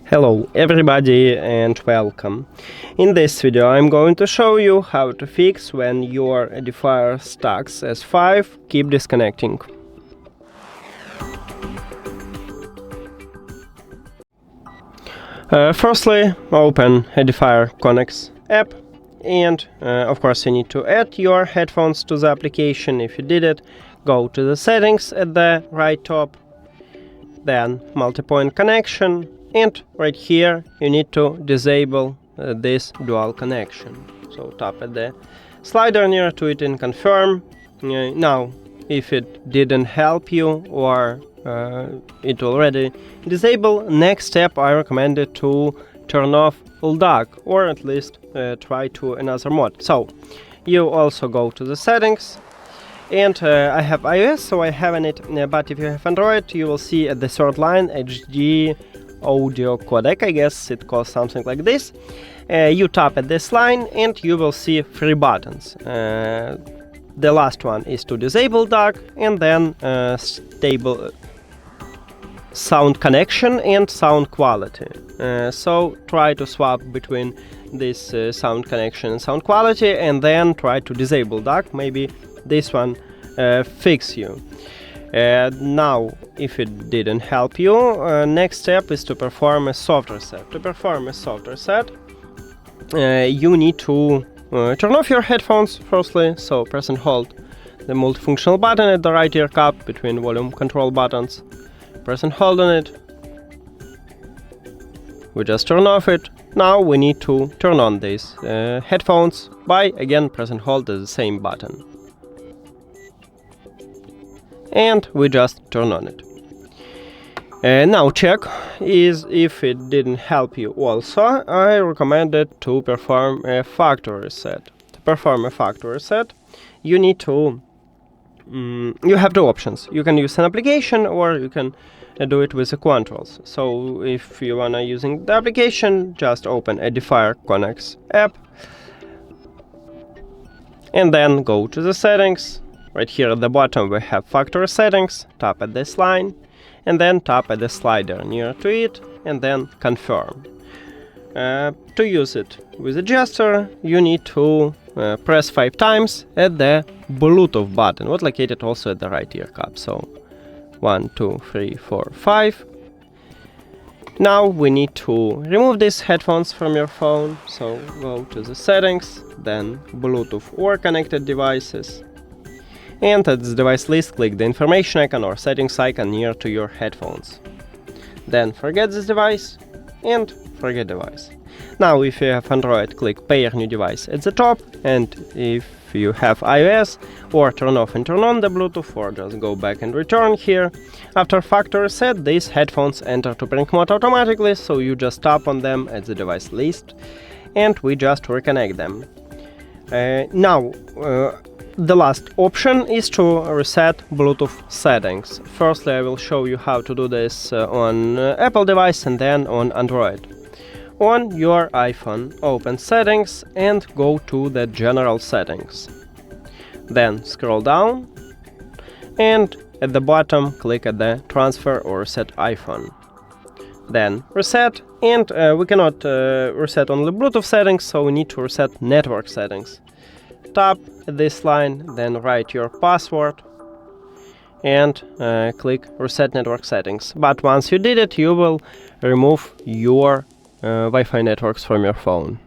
Hello everybody and welcome. In this video I'm going to show you how to fix when your Edifier STAX S5 keep disconnecting. Firstly, open Edifier Connect app and of course you need to add your headphones to the application. If you did it, go to the settings at the right top, then multipoint connection. And right here you need to disable this dual connection. So tap at the slider near to it and confirm. Now, if it didn't help you or it already disabled, next step I recommend it to turn off all DAC or at least try to another mode. So you also go to the settings. And I have iOS, so I haven't it, but if you have Android, you will see at the third line HD audio codec, I guess it calls something like this. You tap at this line and you will see three buttons. The last one is to disable DAC, and then stable sound connection and sound quality. So try to swap between this sound connection and sound quality, and then try to disable DAC. Maybe this one fix you. Now, if it didn't help you, next step is to perform a soft reset. To perform a soft reset, you need to turn off your headphones firstly, so press and hold the multifunctional button at the right ear cup between volume control buttons. Press and hold on it. We just turn off it. Now we need to turn on these headphones by again press and hold the same button. And we just turn on it. Now check is if it didn't help you also. I recommend it to perform a factory reset. To perform a factory reset, you need to you have two options. You can use an application or you can do it with the controls. So if you wanna using the application, just open Edifier Connect app and then go to the settings. Right here at the bottom we have factory settings. Tap at this line and then tap at the slider near to it and then confirm. To use it with a gesture, you need to press 5 times at the Bluetooth button, what located also at the right ear cup. So 1, 2, 3, 4, 5. Now we need to remove these headphones from your phone. So go to the settings, then Bluetooth or connected devices. And at the device list, click the information icon or settings icon near to your headphones. Then forget this device and forget device. Now if you have Android, click pair new device at the top, and if you have iOS, or turn off and turn on the Bluetooth, or just go back and return here. After factory reset, these headphones enter to pairing mode automatically, so you just tap on them at the device list and we just reconnect them. Now the last option is to reset Bluetooth settings. Firstly, I will show you how to do this on Apple device and then on Android. On your iPhone, open Settings and go to the General Settings. Then scroll down and at the bottom click at the Transfer or Reset iPhone. Then Reset, and we cannot reset only Bluetooth settings, so we need to reset network settings. Tap this line, then write your password and click Reset Network Settings. But once you did it, you will remove your Wi-Fi networks from your phone.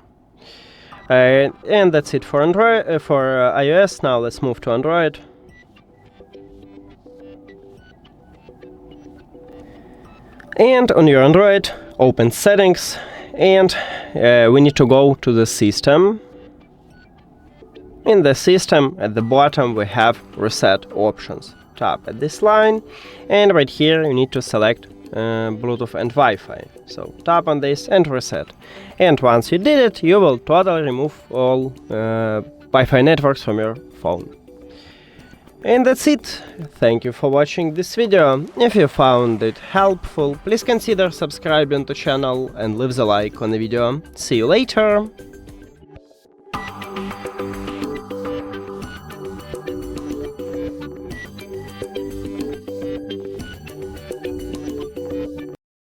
And that's it for Android, for iOS. Now let's move to Android. And on your Android, open Settings, and we need to go to the System. In the system, at the bottom, we have reset options. Tap at this line, and right here you need to select Bluetooth and Wi-Fi. So tap on this and reset. And once you did it, you will totally remove all Wi-Fi networks from your phone. And that's it. Thank you for watching this video. If you found it helpful, please consider subscribing to the channel and leave the like on the video. See you later!